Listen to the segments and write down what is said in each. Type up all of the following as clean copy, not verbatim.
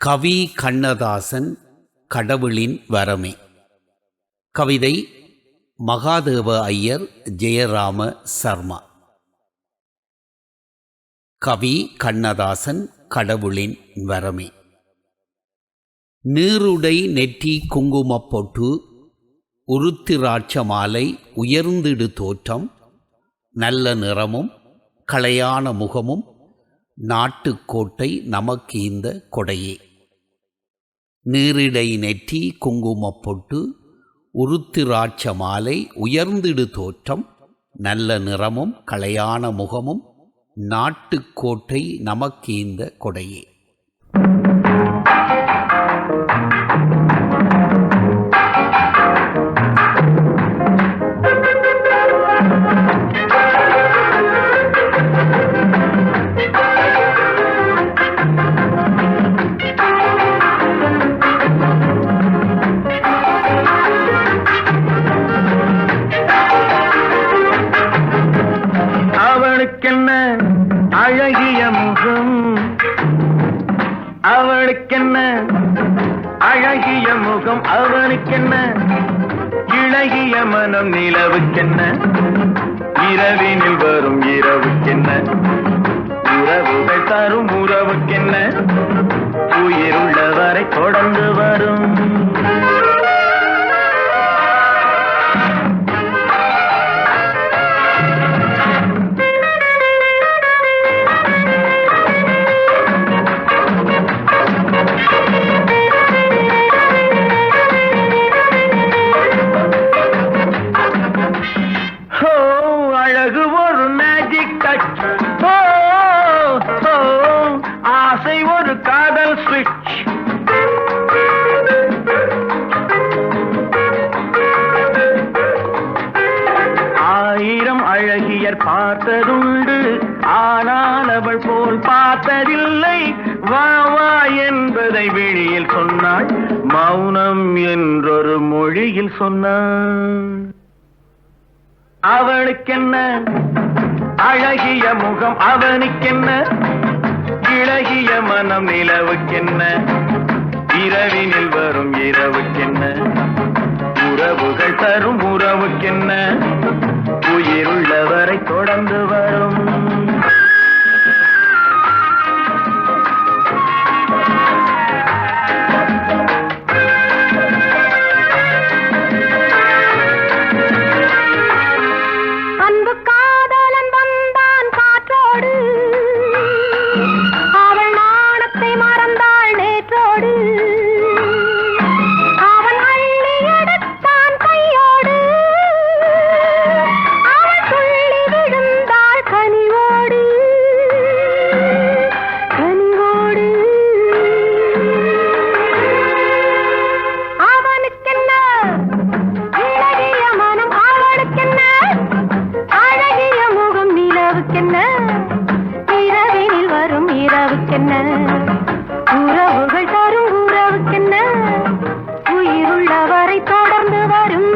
கவி கண்ணதாசன் கடவுளின் வரமே. கவிதை மகாதேவ ஐயர், ஜெயராம சர்மா. கவி கண்ணதாசன் கடவுளின் வரமே. நீருடை நெற்றி குங்குமப் பொட்டு, உருத்திராட்ச மாலை உயர்ந்திடு தோற்றம், நல்ல நிறமும் களையான முகமும், நாட்டுக்கோட்டை நமக்கீந்த கொடையே. நீரிடை நெற்றி குங்குமப் பொட்டு, உருத்திராட்ச மாலை உயர்ந்திடு தோற்றம், நல்ல நிறமும் களையான முகமும், நாட்டுக்கோட்டை நமக்கீந்த கொடையே. அழகிய முகம் அவனுக்கென்ன, அழகிய முகம் அவனுக்கென்ன, இளகிய மனம் நிலவுக்கென்ன, இரவினில் வரும் இரவுக்கென்ன, உறவுகள் தரும் உறவுக்கென்ன, உயிருள்ளவரை தொடர்ந்து வரும். அழகு ஒரு மேஜிக் டச், ஆசை ஒரு காதல் ஸ்விட்ச். ஆயிரம் அழகியர் பார்த்ததுண்டு, ஆனால் அவள் போல் பார்த்ததில்லை. வா வா என்பதை வெளியில் சொன்னாள், மௌனம் என்றொரு மொழியில் சொன்னாள். அவளுக்கென்ன, அழகிய முகம் அவனுக்கென்ன, இளகிய மனம் நிலவுக்கென்ன, இரவினில் வரும் இரவுக்கென்ன, உறவுகள் தரும் உறவுக்கென்ன, உயிருள்ளவரை தொடர்ந்து வரும். இரவினில் வரும் இரவுக்கென்ன, உறவுகள் தரும் உறவுக்கென்ன, உயிருள்ளவரை தொடர்ந்து வரும்.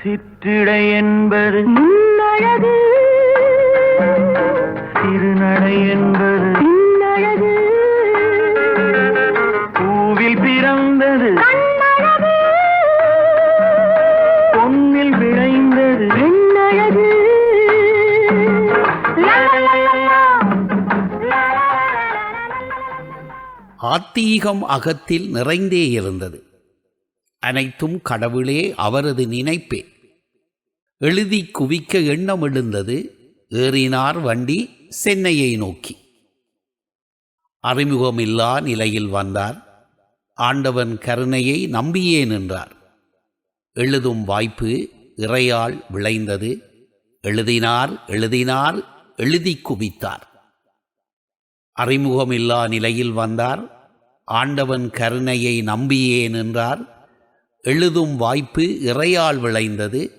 சிற்றிடை என்பது முன்னழகு, திருநடை என்பது பின்னழகு, பூவில் பிறந்தது கண்ணழகு, பொன்னில் விளைந்தது பெண்ணழகு. ஆத்தீகம் அகத்தில் நிறைந்தே இருந்தது. அனைத்தும் கடவுளே, அவரது நினைப்பே. எழுதி குவிக்க எண்ணம் எழுந்தது. ஏறினார் வண்டி சென்னையை நோக்கி. அறிமுகமில்லா நிலையில் வந்தார். ஆண்டவன் கருணையை நம்பியே நின்றார். எழுதும் வாய்ப்பு இறையால் விளைந்தது. எழுதினார் எழுதினார் எழுதி குவித்தார். அறிமுகமில்லா நிலையில் வந்தார். ஆண்டவன் கருணையை நம்பியே நின்றார். எழுதும் வாய்ப்பு இறையால் விளைந்தது.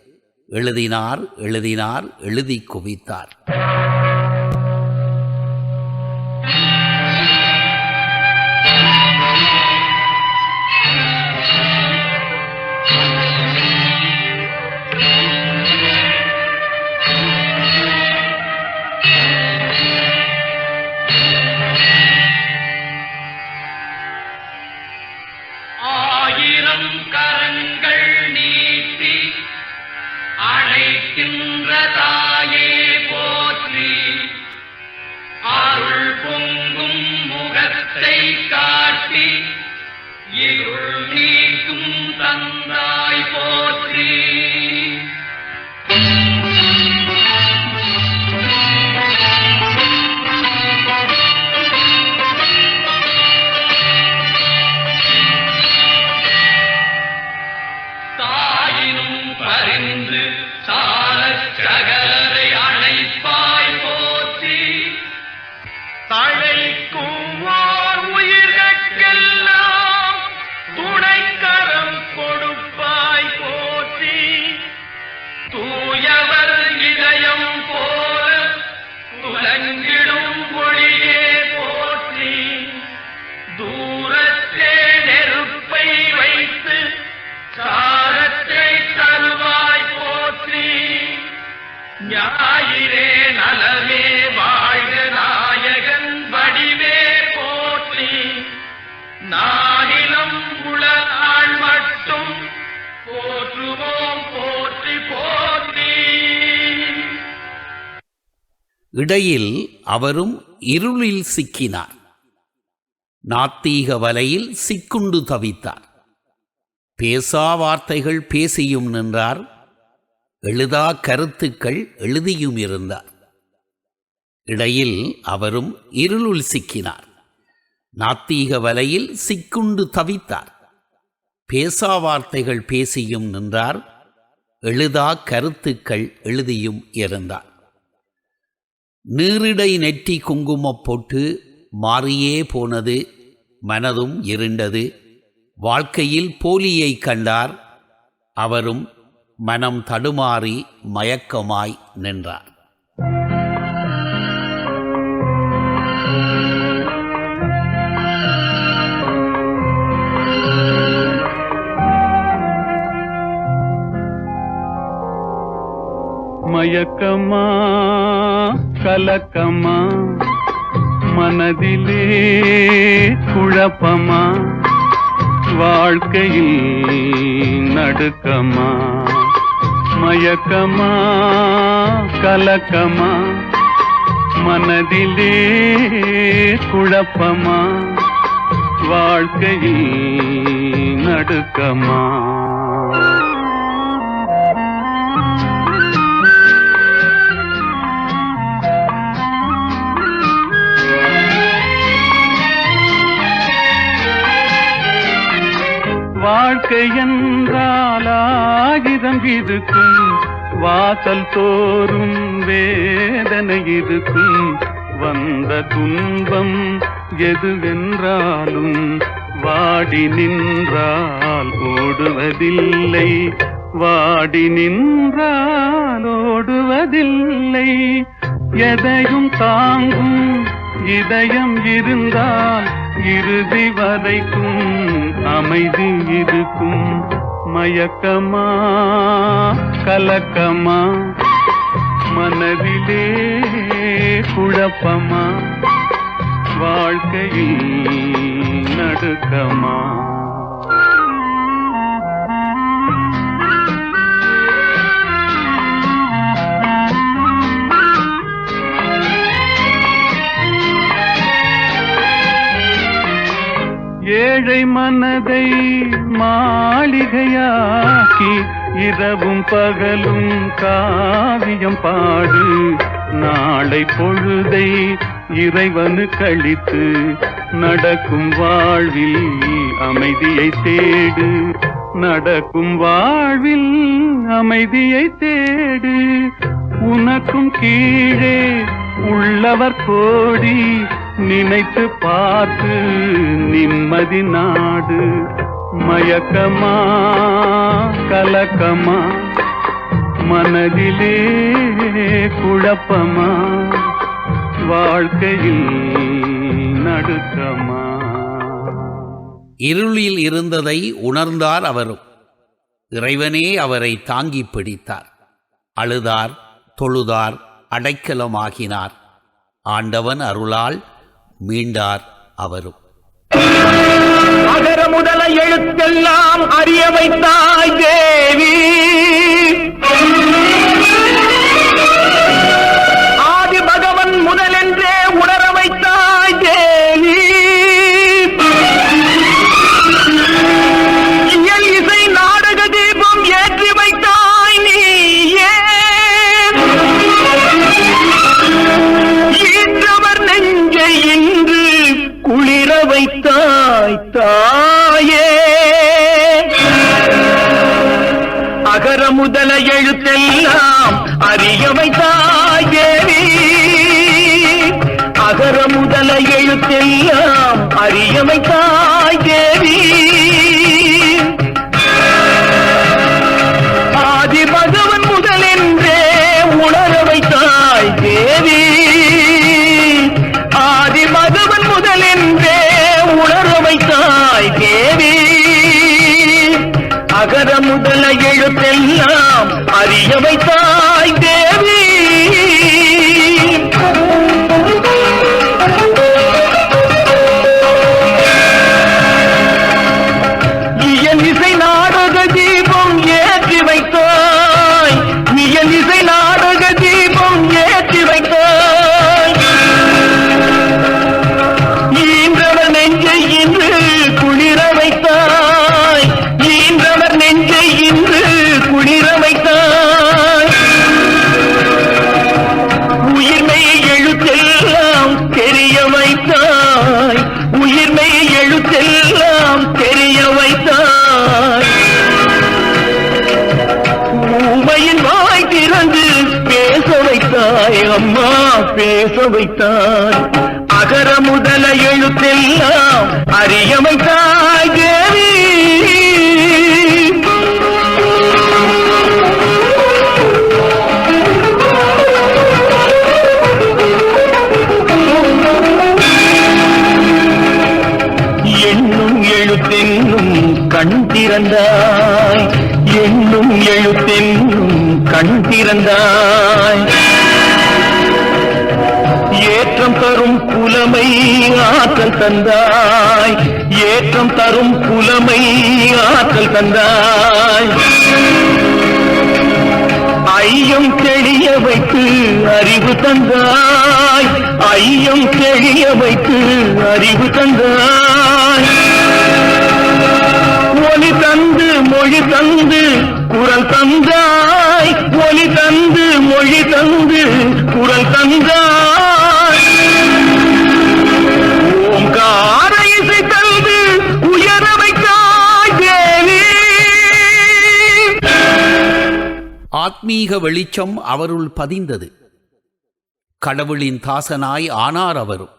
எழுதினார் எழுதினார் எழுதி குவித்தார். ஞானத்தை காட்டி இருள் நீக்கும் தந்தாய் போற்றி. தாயினும் பரிந்து சாலச் சகலரை அணைப்பாய் போற்றி. தழைக்கும் ஓர் உயிர்கட்கெல்லாம் துணைக்கரம் கொடுப்பாய் போற்றி. தூயவர் இதயம் போல துலங்கிடும் ஒளியே போற்றி. தூரத்தே நெருப்பை வைத்து சாரத்தை தருவாய் போற்றி. ஞாயிறே நலமே வாழ்க நாயகன் வடிவே போற்றி. நானிலம் உலகாள் மட்டும் போற்றுவோம் போற்றி போற்றி. இடையில் அவரும் இருளில் சிக்கினார். நாத்தீக வலையில் சிக்குண்டு தவித்தார். பேசா வார்த்தைகள் பேசியும் நின்றார். எழுதா கருத்துக்கள் எழுதியும் இருந்தார். இடையில் அவரும் இருளுள் சிக்கினார். நாத்தீக வலையில் சிக்குண்டு தவித்தார். பேசா வார்த்தைகள் பேசியும் நின்றார். எழுதா கருத்துக்கள் எழுதியும் இருந்தார். நீரிடை நெற்றி குங்குமப் போட்டு மாறியே போனது. மனதும் இருண்டது. வாழ்க்கையில் போலியை கண்டார். அவரும் மனம் தடுமாறி மயக்கமாய் நின்றார். மயக்கமா கலக்கமா மனதிலே குழப்பமா வாழ்க்கையில் நடுக்கமா. மயக்கமா கலக்கமா மனதிலே குழப்பமா வாழ்க்கையில் நடுக்கமா. வாழ்க்கை என்றால் ஆகிதம் இருக்கும். வாசல் தோறும் வேதனை இருக்கும். வந்த துன்பம் எதுவென்றாலும் வாடி நின்றால் ஓடுவதில்லை. வாடி நின்றால் ஓடுவதில்லை. எதையும் தாங்கும் இதயம் இருந்தால் இறுதி வரைக்கும் அமைதி இருக்கும். மயக்கமா கலக்கமா மனதிலே குழப்பமா வாழ்க்கையில் நடுக்கமா. ஏழை மனதை மாளிகையாக்கி இரவும் பகலும் காவியம் பாடு. நாளை பொழுதை இறைவனு கழித்து நடக்கும் வாழ்வில் அமைதியை தேடு. நடக்கும் வாழ்வில் அமைதியை தேடு. உனக்கும் கீழே உள்ளவர் கோடி நினைத்து பார்த்து நிம்மதி நாடு. மயக்கமா கலக்கமா மனதிலே குழப்பமா வாழ்க்கையில் நடுக்கமா. இருளில் இருந்ததை உணர்ந்தார் அவரும். இறைவனே அவரை தாங்கி பிடித்தார். அழுதார், தொழுதார், அடைக்கலமாகினார். ஆண்டவன் அருளால் மீண்டார் அவரும். அகர முதல எழுத்தெல்லாம் அறிய வைத்தாய் தேவி. ஆதி பகவன் முதலென்றே உணர வைத்தாய் தேவி. வைத்தாய் தாயே. அகர முதல எழுத்தெல்லாம் அறிய வைத்தாய் தேவி. அகர முதல எழுத்தெல்லாம் அறிய வைத்தாய் தேவி. ஆதி பகவன் முதலென்றே உணர வைத்தாய் தேவி. ஆதி பகவன் முதலென்றே உணர வைத்தாய் தேவி. அகர முதல எழுத்தெல்லாம் அறிய வைத்தாய் தேவி. இயல் இசை நாடக தீபம் ஏற்றி வைத்தாய். இயல் இசை நாடக தீபம் ஏற்றி வைத்தாய். ஈன்றவர் நெஞ்சை இன்று குளிர வைத்தாய். ஈன்றவர் நெஞ்சை இன்று குளிர வைத்தாய். உயிர்மை எழுத்தெல்லாம் தெரிய வைத்தாய். உயிர்மை எழுத்தெல்லாம் தெரிய வைத்தாய். ஊமையின் வாய் திறந்து பேச வைத்தாய். அம்மா பேச வைத்தாய். அகர முதல எழுத்தெல்லாம் அறிய வைத்தாய் தேவி. எண்ணும் எழுத்தென்னும் கண் திறந்தாய். எண்ணும் எழுத்தென்னும் கண் திறந்தாய். ஏற்றம் தரும் புலமை ஆற்றல் தந்தாய். ஏற்றம் தரும் புலமை ஆற்றல் தந்தாய். ஐயம் தெளிய வைத்து அறிவு தந்தாய். ஐயம் தெளிய வைத்து அறிவு தந்தாய். ஒலி தந்து மொழி தந்து குரல் தந்தாய். ஒலி தந்து மொழி தந்து குரல் தந்தாய். ஓங்கார இசை தந்து உயர வைத்தாய் தேவி. ஆத்மீக வெளிச்சம் அவருள் பதிந்தது. கடவுளின் தாசனாய் ஆனார் அவரும்.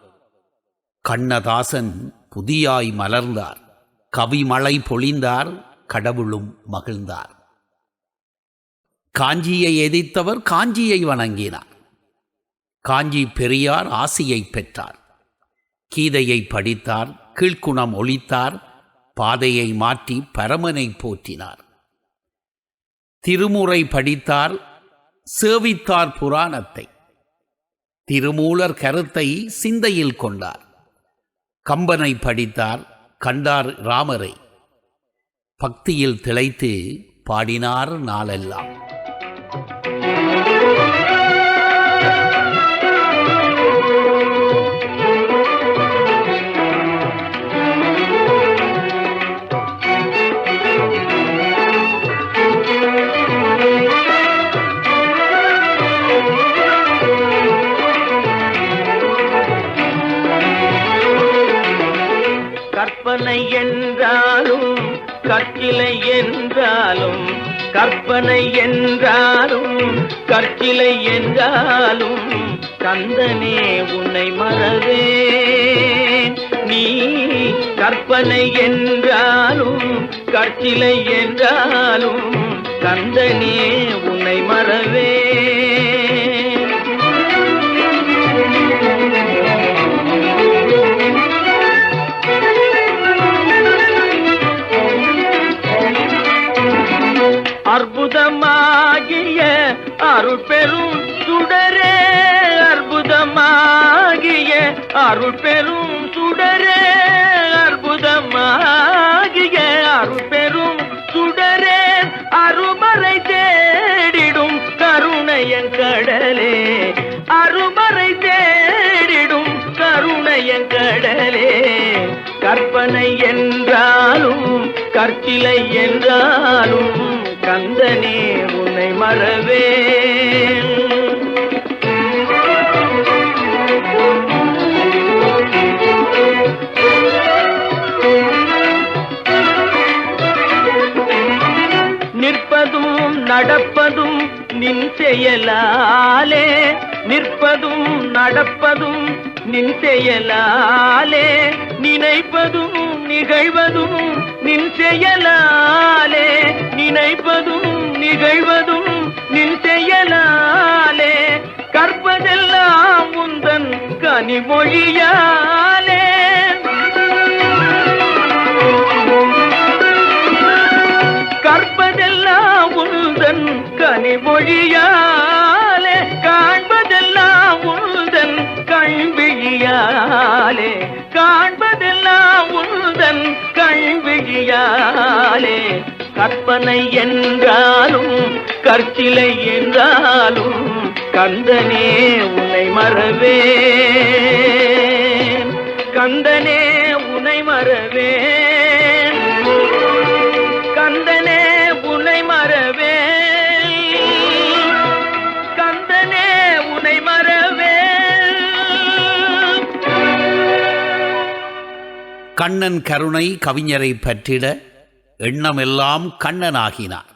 கண்ணதாசன் புதியாய் மலர்ந்தார். கவிமழை பொழிந்தார். கடவுளும் மகிழ்ந்தார். காஞ்சியை எதிர்த்தவர் காஞ்சியை வணங்கினார். காஞ்சி பெரியார் ஆசியை பெற்றார். கீதையை படித்தார். கீழ்க்குணம் ஒழித்தார். பாதையை மாற்றி பரமனை போற்றினார். திருமுறை படித்தார். சேவித்தார் புராணத்தை. திருமூலர் கருத்தை சிந்தையில் கொண்டார். கம்பனை படித்தார். கண்டார் ராமரை. பக்தியில் திளைத்து பாடினார் நாளெல்லாம். கற்பனை என்றாலும் கற்கிலை என்றாலும். கற்பனை என்றாலும் கற்கிலை என்றாலும். கந்தனே உன்னை மறவேன். நீ கற்பனை என்றாலும் கற்கிலை என்றாலும். கந்தனே உன்னை மறவேன். அற்புதமாகிய அருள் பெரும் சுடரே. அற்புதமாகிய அருள் பெரும் சுடரே. அற்புதமாகிய அருள் பெரும் சுடரே. அருமறை தேடிடும் கருணையன் கடலே. அருமறை தேடிடும் கருணையன் கடலே. கற்பனை என்றாலும் கற்கிலை என்றாலும். கந்தனே உன்னை மறவேன். நடப்பதும் நின் செயலாலே, நிற்பதும் நடப்பதும் நின் செயலாலே, நினைப்பதும் நிகழ்வதும் நின் செயலாலே, நினைப்பதும் நிகழ்வதும் நின் செயலாலே, கற்பதெல்லாம் உந்தன் கனிமொழியாலே, கற்பதெல்லாம் உந்தன் கனிமொழியாலே, காண்பதெல்லாம் உந்தன் கண்விழியாலே, காண்பதெல்லாம் உந்தன் கண்விழியாலே, கற்பனை என்றாலும் கற்சிலை என்றாலும் கந்தனே உன்னை மறவேன், கந்தனே உன்னை மறவேன், கந்தனே உன்னை மறவேன், கந்தனே உன்னை மறவேன். கண்ணன் கருணை கவிஞரை பற்றிட எண்ணமெல்லாம் கண்ணனாகினார்.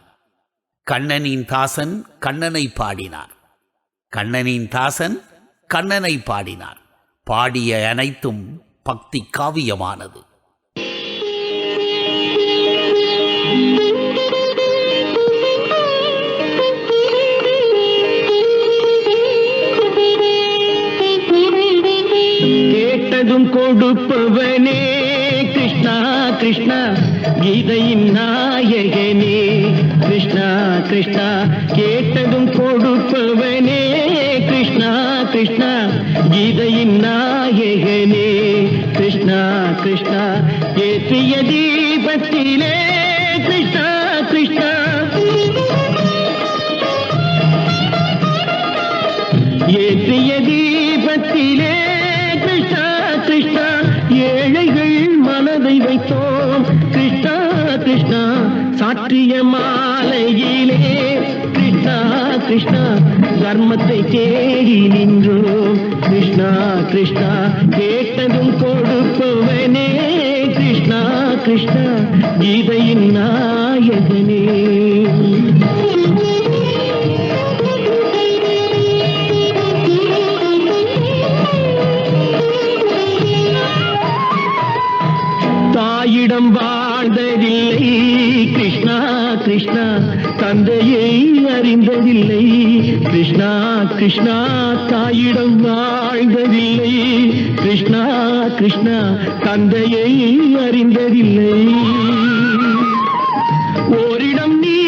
கண்ணனின் தாசன் கண்ணனை பாடினார். கண்ணனின் தாசன் கண்ணனை பாடினார். பாடிய அனைத்தும் பக்தி காவியமானது. கேட்டதும் கொடுப்பவனே கிருஷ்ணா கிருஷ்ணா, கீதையின் நாயகனே கிருஷ்ணா கிருஷ்ணா, கேட்டதும் கொடுப்பவனே கிருஷ்ணா கிருஷ்ணா, கீதையின் நாயகனே கிருஷ்ணா கிருஷ்ணா, ஏற்றிய தீபத்திலே கிருஷ்ணா கிருஷ்ணா, ஏற்றிய தீபத்திலே கிருஷ்ணா கிருஷ்ணா, ஏழைகள் மனதை வைத்தோம் கிருஷ்ணா கிருஷ்ணா, சாற்றிய மாலையிலே கிருஷ்ணா கிருஷ்ணா, தர்மத்தை தேடி நின்றோம் கிருஷ்ணா கிருஷ்ணா, கேட்டதும் கொடுப்பவனே கிருஷ்ணா கிருஷ்ணா, கீதையின் நாயகனே. தாயிடம் வாழ்ந்ததில்லை கிருஷ்ணா கிருஷ்ணா, தந்தையை அறிந்ததில்லை கிருஷ்ணா கிருஷ்ணா, தாயிடம் வாழ்ந்ததில்லை கிருஷ்ணா கிருஷ்ணா, தந்தையை அறிந்ததில்லை. ஓரிடம் நீ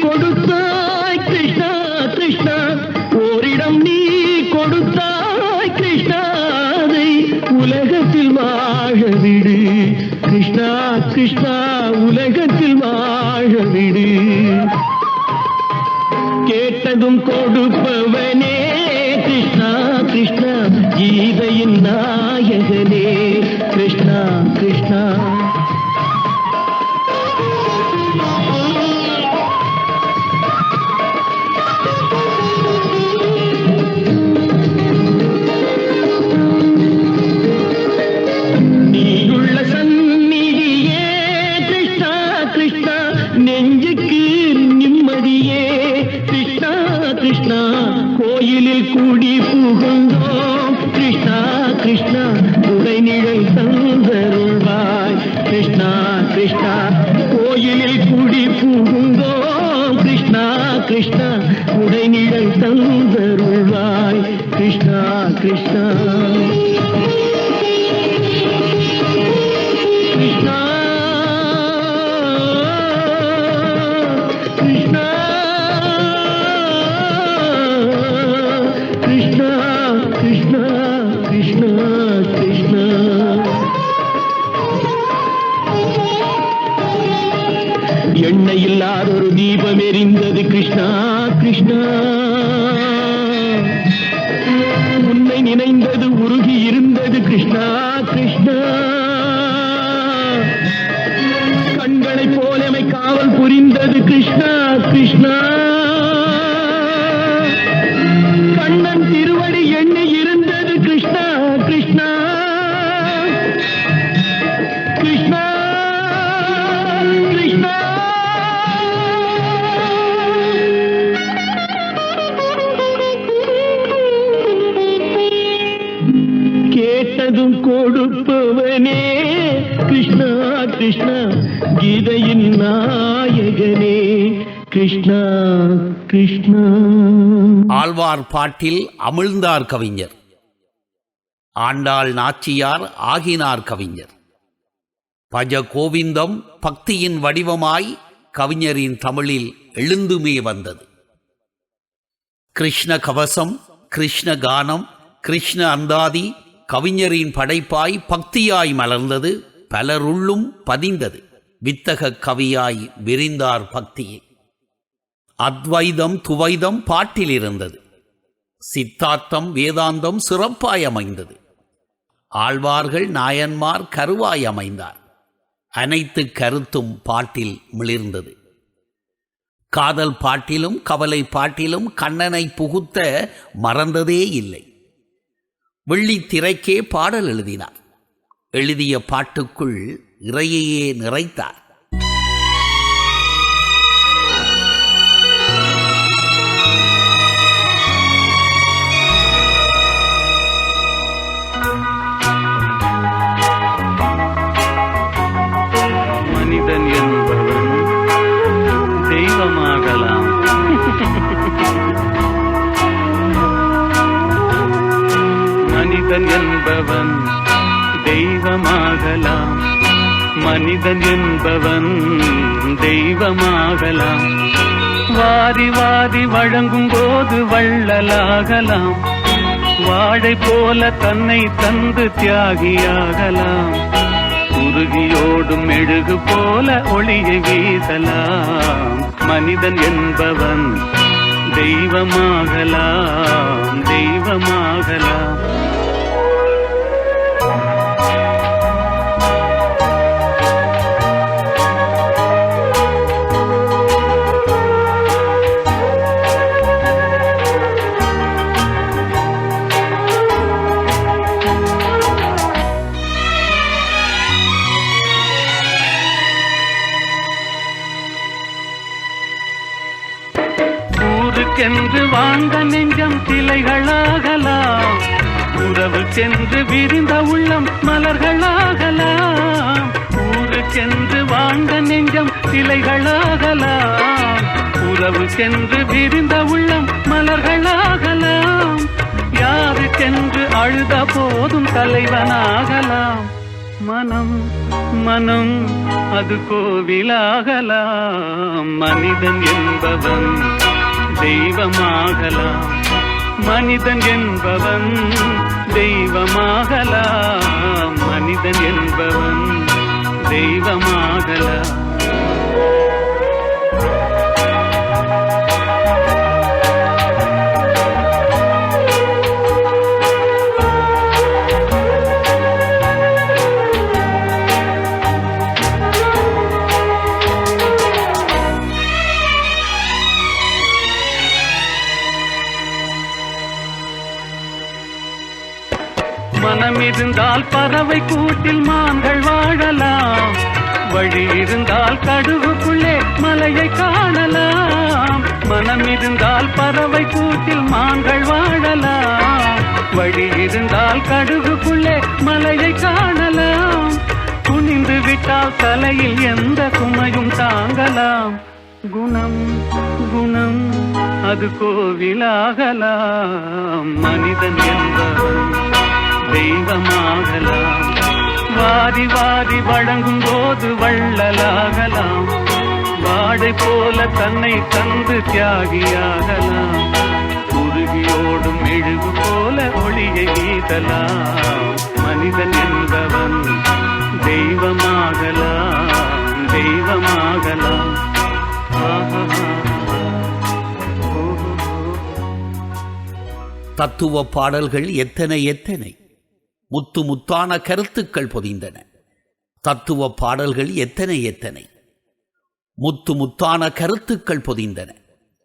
கொடுத்தாய் கிருஷ்ணா கிருஷ்ணா, ஓரிடம் நீ கொடுத்தாய் கிருஷ்ணா, அதை உலகத்தில் வாழ விடு கிருஷ்ணா கிருஷ்ணா, உலகத்தில் வாழ விடு. கேட்டதும் கொடுப்பவனே கிருஷ்ணா கிருஷ்ணா, கீதையின் நாயகனே கிருஷ்ணா கிருஷ்ணா. நெஞ்சுக்கு நிம்மதியே கிருஷ்ணா கிருஷ்ணா, கோயிலில் கூடி புகுந்தோம் கிருஷ்ணா கிருஷ்ணா, உடைநிழல் தந்தருள்வாய் கிருஷ்ணா கிருஷ்ணா, கோயிலில் கூடி புகுந்தோம் கிருஷ்ணா கிருஷ்ணா, உடைநிழல் தந்தருள்வாய் கிருஷ்ணா கிருஷ்ணா. கிருஷ்ணா கிருஷ்ணா கிருஷ்ணா கிருஷ்ணா கிருஷ்ணா கிருஷ்ணா. எண்ணெய் இல்லாதொரு தீபம் எரிந்தது கிருஷ்ணா கிருஷ்ணா, உன்னை நினைந்தது உருகி இருந்தது கிருஷ்ணா கிருஷ்ணா, கண்களை போலமை காவல் புரிந்தது கிருஷ்ணா கிருஷ்ணா, கண்ணன் திருவடி எண்ணி இருந்தது கிருஷ்ணா கிருஷ்ணா கிருஷ்ணா கிருஷ்ணா. கிருஷ்ணா கீதையின் நாயகனே கிருஷ்ணா கிருஷ்ணா. ஆழ்வார் பாட்டில் அமிழ்ந்தார் கவிஞர், ஆண்டாள் நாச்சியார் ஆகினார் கவிஞர். பஜ கோவிந்தம் பக்தியின் வடிவமாய் கவிஞரின் தமிழில் எழுந்துமே வந்தது. கிருஷ்ண கவசம், கிருஷ்ண கானம், கிருஷ்ண அந்தாதி கவிஞரின் படைப்பாய் பக்தியாய் மலர்ந்தது, பலருள்ளும் பதிந்தது. வித்தக கவியாய் விரிந்தார் பக்தியை. அத்வைதம் துவைதம் பாட்டில் இருந்தது, சித்தார்த்தம் வேதாந்தம் சிறப்பாய் அமைந்தது. ஆழ்வார்கள் நாயன்மார் கருவாய் அமைந்தார், அனைத்து கருத்தும் பாட்டில் மிளிர்ந்தது. காதல் பாட்டிலும் கவலை பாட்டிலும் கண்ணனை புகுத்த மறந்ததே இல்லை. வெள்ளித்திரைக்கே பாடல் எழுதினார், எழுதிய பாட்டுக்குள் இறையையே நிறைத்தார். மனிதன் என்பவன் தெய்வமாகலாம். மனிதன் என்பவன் தெய்வமாகலாம். மனிதன் என்பவன் தெய்வமாகலாம். வாரி வாரி வழங்கும் போது வள்ளலாகலாம். வாழை போல தன்னை தந்து தியாகியாகலாம். உருகியோடும் மெழுகு போல ஒளியை வீசலாம். மனிதன் என்பவன் தெய்வமாகலாம், தெய்வமாகலாம். ஊருக்கென்று வாழ்ந்த நெஞ்சம் சிலைகளாகலாம். உறவுக்கென்று விரிந்த உள்ளம் மலர்களாகலாம். ஊருக்கென்று வாழ்ந்த நெஞ்சம் சிலைகளாகலாம். உறவுக்கென்று விரிந்த உள்ளம் மலர்களாகலாம். யாருக்கென்று அழுத போதும் தலைவனாகலாம். மனம் மனம் அது கோவிலாகலாம். மனிதன் என்பவன் தெய்வமாகலாம். மனிதன் என்பவன் தெய்வமாகலாம். மனிதன் என்பவன் தெய்வமாகலாம். மனம் இருந்தால் பறவை கூட்டில் மான்கள் வாழலாம். வழி இருந்தால் கடுவுக்குள்ளே மலையை காணலாம். மனம் இருந்தால் பறவை கூட்டில் மான்கள் வாழலாம். வழி இருந்தால் கடுவுக்குள்ளே மலையை காணலாம். துணிந்து விட்டால் தலையில் எந்த சுமையும் தாங்கலாம். குணம் குணம் அது கோவிலாகலாம். மனிதன் என்பவன் தெய்வமாகலாம். வாரி வாரி வழங்கும் போது வள்ளலாகலாம். வாழை போல தன்னை தந்து தியாகியாகலாம். உருகியோடும் மெழுகு போல ஒளியை வீசலாம். மனிதன் என்பவன் தெய்வமாகலாம், தெய்வமாகலாம். தத்துவ பாடல்கள் எத்தனை எத்தனை, முத்து முத்தான கருத்துக்கள் பொதிந்தன. தத்துவ பாடல்கள் எத்தனை எத்தனை, முத்து முத்தான கருத்துக்கள் பொதிந்தன.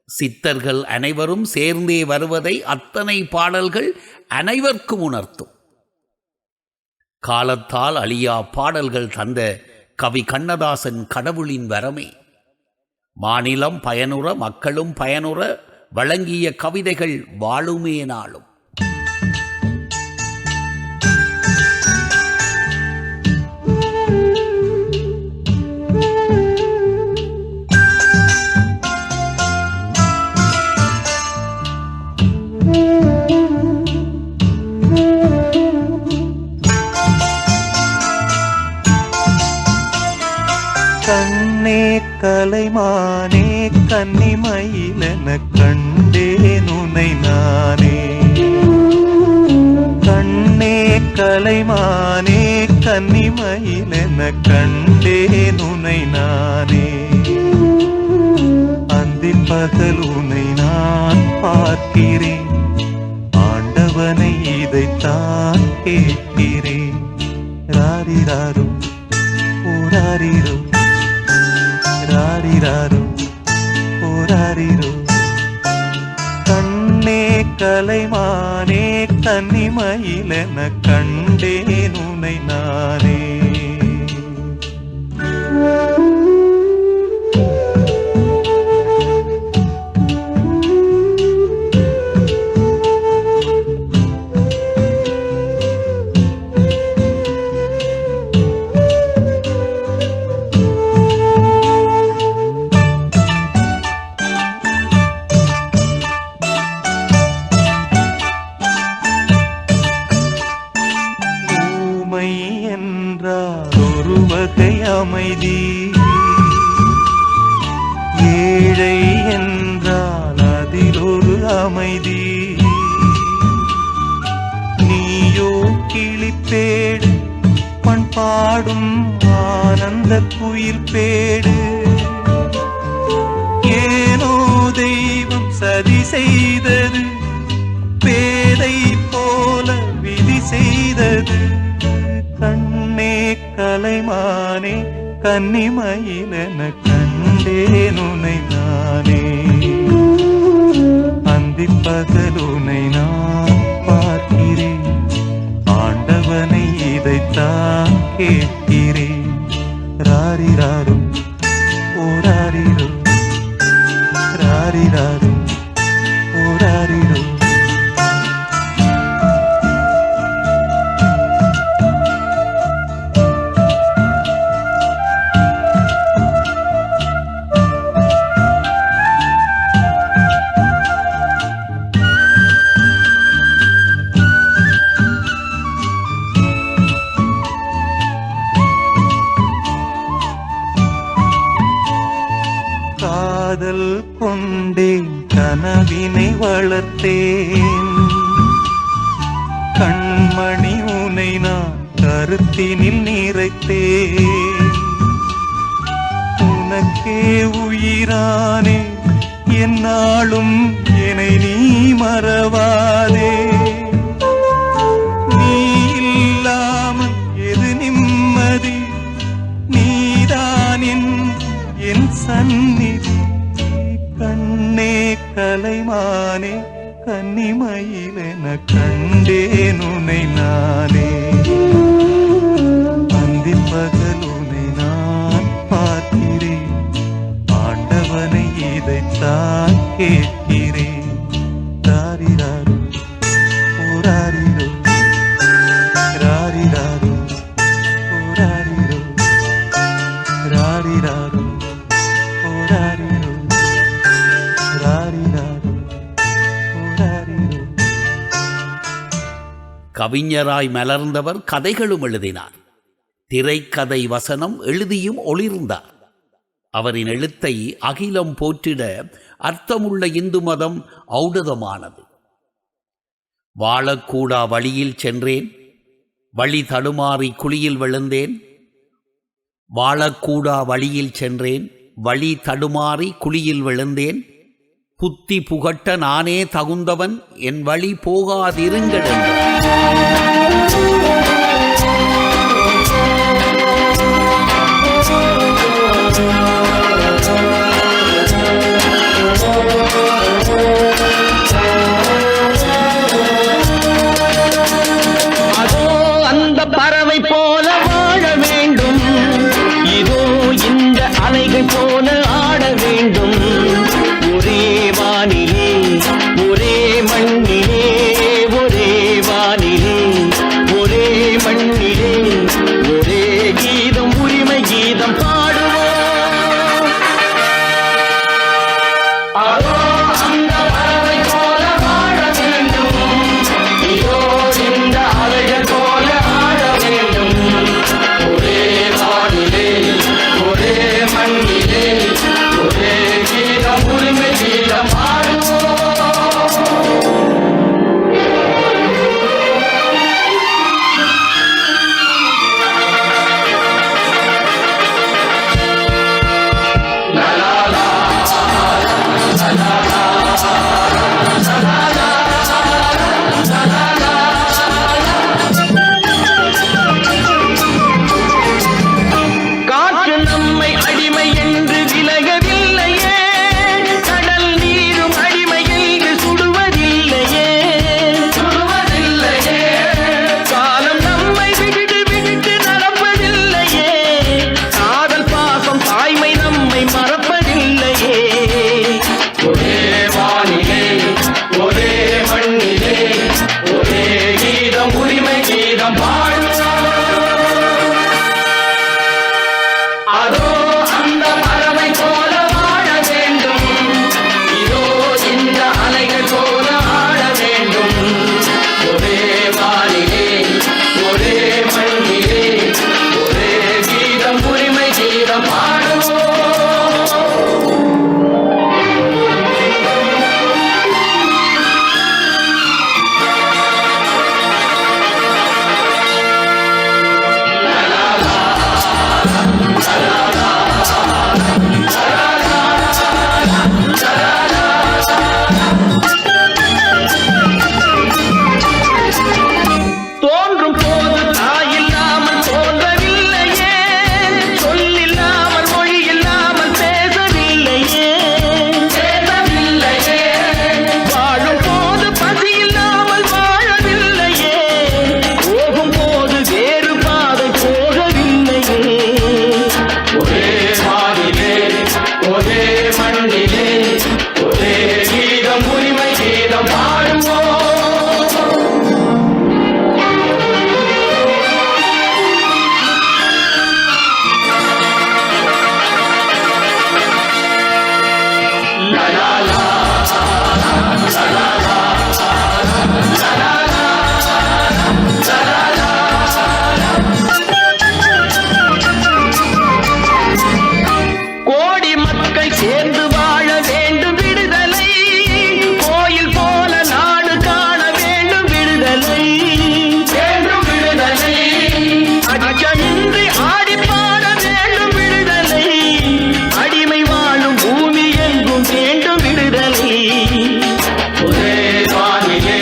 சித்தர்கள் அனைவரும் சேர்ந்தே வருவதை அத்தனை பாடல்கள் அனைவருக்கும் உணர்த்தும். காலத்தால் அழியா பாடல்கள் தந்த கவி கண்ணதாசன் கடவுளின் வரமே. மாநிலம் பயனுற மக்களும் பயனுற வழங்கிய கவிதைகள் வாழுமே நாளும். கண்ணே கலைமானே கன்னிமயிலென கண்டேன் உனை நானே. கண்ணே கலைமானே கன்னிமயிலென கண்டேன் உனை நானே. அந்தி பகல் உனை நான் பார்க்கிறேன், ஆண்டவனை இதைத்தான் கேட்கிறேன். ராரிராரு ஓராரிரு ராரிராரு ஓராரிரு. கண்ணே கலைமானே கன்னிமயிலென கண்டேன் உனை நானே. ஒரு வகை அமைதி, ஏழை என்றால் அதில் ஒரு அமைதி. நீயோ கிளிப்பேடு, பண்பாடும் ஆனந்த குயில் பேடு. ஏனோ தெய்வம் சதி செய்தது, பேதை போல விதி செய்தது. கண்ணே கலைமானே கன்னிமயிலென கண்டேன் உனை நானே. அந்தி பகல் உனை நான் பார்க்கிறேன், ஆண்டவனை இதைத்தான் கேட்கிறேன். ராரிராரு ஓராரிரு ராரிராரு ஓராரிரு. காதல் கொண்டேன், கனவினை வளர்த்தேன். கண்மணி உனை நான் கருத்தினில் நிறைத்தேன். உனக்கே உயிரானே, என்னாலும் என்னை நீ மறவாதே. நீ இல்லாமல் எது நிம்மதி, நீதான் என் சந்நிதி. கண்ணே கலைமானே கன்னிமயிலென கண்டேன் உனை நானே. அந்தி பகல் உனை நான் பார்க்கிறேன், ஆண்டவனை இதைத்தான் கேட்கிறேன். ராரிராரு ஓராரிரு ராரிராரு ஓராரிரு ராரிராரு ஓராரிரு ராரிராரு ஓராரிரு. கவிஞராய் மலர்ந்தவர் கதைகளும் எழுதினார். திரைக்கதை வசனம் எழுதியும் ஒளிர்ந்தார். அவரின் எழுத்தை அகிலம் போற்றிட அர்த்தமுள்ள இந்து மதம் ஔடதமானது. வாழக்கூடா வழியில் சென்றேன், வழி தடுமாறி குழியில் விழுந்தேன். வாழக்கூடா வழியில் சென்றேன், வழி தடுமாறி குழியில் விழுந்தேன். புத்தி புகட்ட நானே தகுந்தவன், என் வழி போகாதிருங்கள் என்றார். பறவை போல வாழ வேண்டும், இதோ இந்த அலைகள் போல ஆட வேண்டும். ஒரே வானிலே ஒரே மண்ணிலே ஒரே வானிலே கீதம் பாடுவோம். தோன்றும் போது தாயில்லாமல் தோன்றவில்லையே, சொல்லில்லாமல் மொழி இல்லாமல் பேசவில்லையே, வாழும் போது பசி இல்லாமல் வாழவில்லையே, போகும் போது வேறு பாதை போகவில்லையே. ஒரே வானிலே ஒரே மண்ணிலே ஒரே கீதம் உரிமை கீதம் பாடுவோம். கோடி மக்கள் சேர்ந்து வாழ வேண்டும் விடுதலை, கோயில் போல நாடு காண வேண்டும் விடுதலை, வேண்டும் விடுதலை, அச்சமின்றி ஆடி பாட வேண்டும் விடுதலை, அடிமை வாழும் பூமி எங்கும் வேண்டும் விடுதலை. ஒரே வானிலே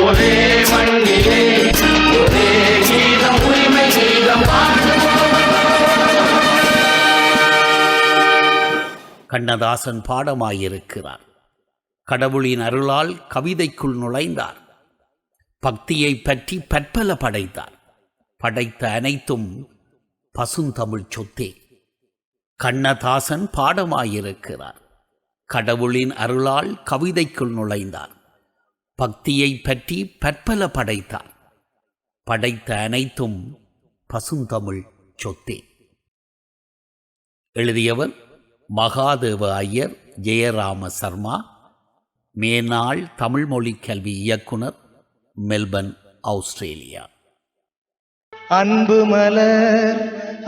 ஒரே மண்ணிலே ஒரே கீதம் உரிமை கீதம் கண்ணதாசன் பாடமாயிருக்கிறார். கடவுளின் அருளால் கவிதைக்குள் நுழைந்தார். பக்தியை பற்றி பற்பல படைத்தார். படைத்த அனைத்தும் பசுந்தமிழ் சொத்தே. கண்ணதாசன் பாடமாயிருக்கிறார். கடவுளின் அருளால் கவிதைக்குள் நுழைந்தார். பக்தியை பற்றி பற்பல படைத்தார். படைத்த அனைத்தும் பசுந்தமிழ் சொத்தே. எழுதியவர் மகாதேவ ஐயர், ஜெயராம சர்மா, மேனாள் தமிழ் மொழி கல்வி இயக்குனர், மெல்பர்ன், ஆஸ்திரேலியா. அன்பு மலர்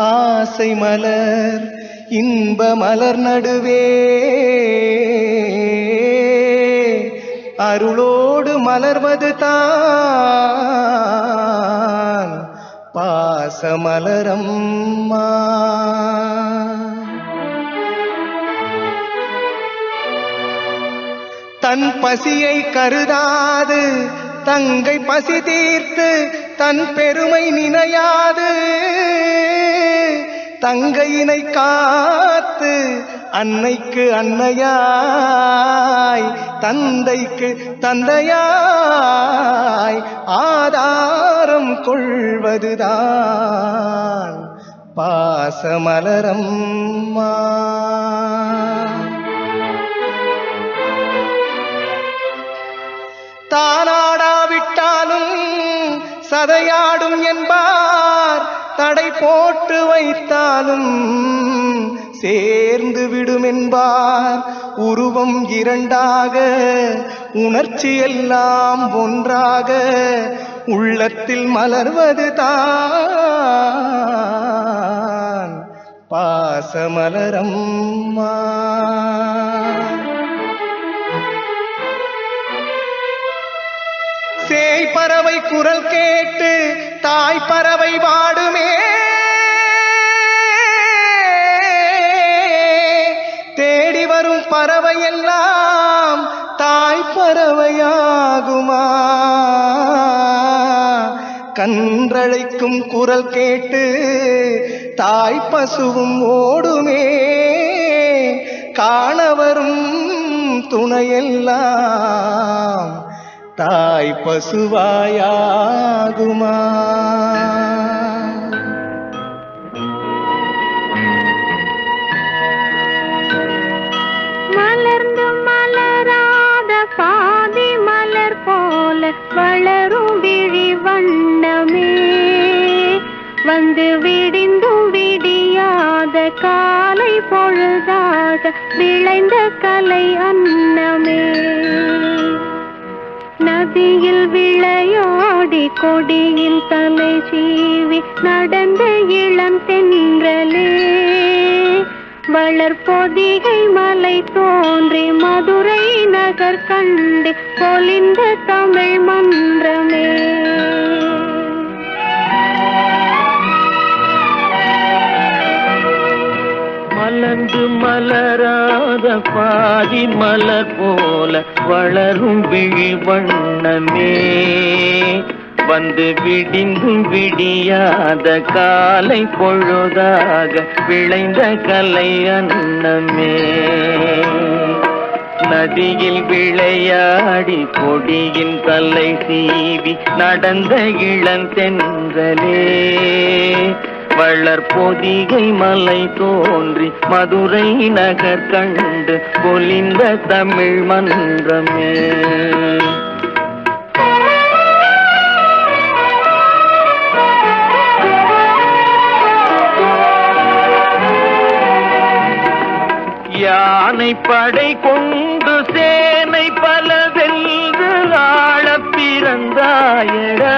ஆசை மலர் இன்ப மலர் நடுவே அருளோடு மலர்வது தான் பாசமலரம்மா. தன் பசியை கருதாது தங்கை பசி தீர்த்து தன் பெருமை நினையாது தங்கையினை காத்து அன்னைக்கு அன்னையாய் தந்தைக்கு தந்தையாய் ஆதாரம் கொள்வதுதான் பாசமலரம்மா. தானாடாவிட்டாலும் சதையாடும் என்பார், தடை போட்டு வைத்தாலும் சேர்ந்து விடும் என்பார். உருவம் இரண்டாக உணர்ச்சி எல்லாம் ஒன்றாக உள்ளத்தில் மலர்வது தான் பாசமலரம்மா. சேய் பறவை குரல் கேட்டு தாய் பறவை வாடுமே, தேடி வரும் பறவை எல்லாம் தாய் பறவையாகுமா? கன்றழைக்கும் குரல் கேட்டு தாய் பசுவும் ஓடுமே, காணவரும் துணையெல்லாம் தாய் பசுவாயாகுமா? மலர்ந்து மலராத பாதி மலர் போல வளரும் விழி வண்ணமே, வந்து விடிந்தும் விடியாத காலை பொழுதாக விளைந்த கலை அன்னமே. நதியில் விளையாடி கொடியில் தலை சீவி நடந்த இளம் தென்றலே, வளர்பொதிகை மலை தோன்றி மதுரை நகர் கண்டு பொலிந்த தமிழ் மன்றமே. மலர்ந்து மலராத பாதி மலர் போல வளரும் விழி வண்ணமே. வந்து விடிந்தும் விடியாத காலை பொழுதாக விளைந்த கலை அன்னமே. நதியில் விளையாடி கொடியின் தலை சீவி நடந்த இளந்தென்றலே. வளர்பொதிகை மலை தோன்றி மதுரை நகர் கண்டு பொலிந்த தமிழ் மன்றமே. யானை படை கொண்டு சேனை பல வென்று ஆளப் பிறந்தாயடா.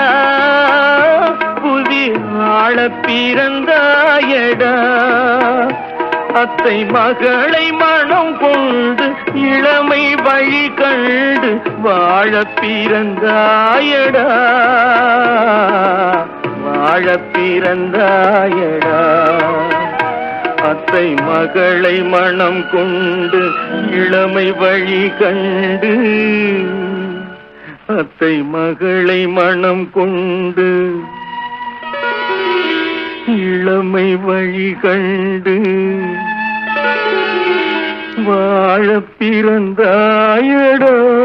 புவி ஆளப் பிறந்தாயடா. அத்தை மகளை மனம் கொண்டு இளமை வழி கண்டு வாழப் பிறந்தாயடா. வாழப் பிறந்தாயடா. அத்தை மகளை மனம் கொண்டு இளமை வழி கண்டு. அத்தை மகளை மனம் கொண்டு இளமை வழி கண்டு வாழப் பிறந்தாயடா.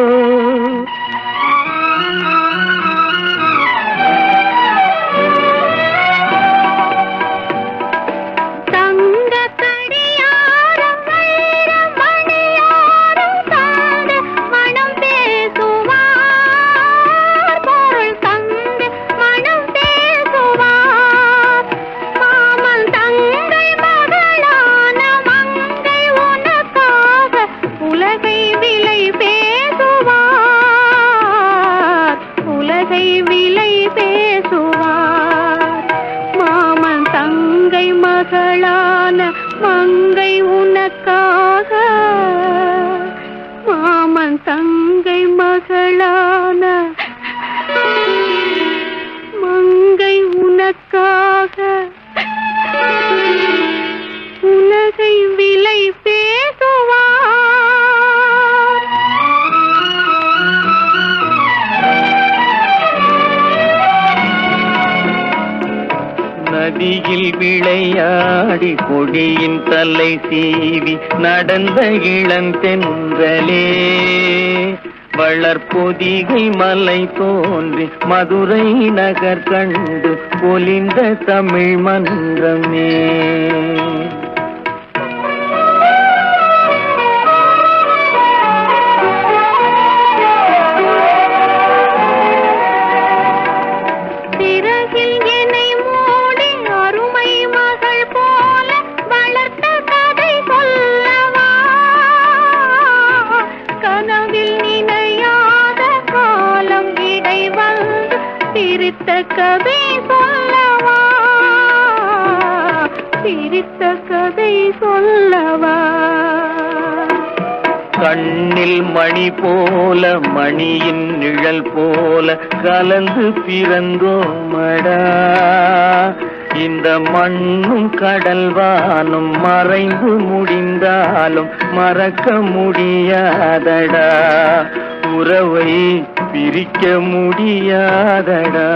மகளான மங்கை உனக்காக. மாமன் தங்கை மகளான மங்கை உனக்காக உலகை விலை பேசுவார். நதியில் விளையாடி கொடியின் தலை சீவி நடந்த இளந்தென்றலே. வளர்பொதிகை மலை தோன்றி மதுரை நகர் கண்டு பொலிந்த தமிழ் மன்றமே. பிரித்த கதை சொல்லவா, பிரித்த கதை சொல்லவா. கண்ணில் மணி போல மணியின் நிழல் போல கலந்து பிறந்தோமடா. இந்த மண்ணும் கடல் வானும் மறைந்து முடிந்தாலும் மறக்க முடியாதடா. உறவை பிரிக்க முடியாதடா.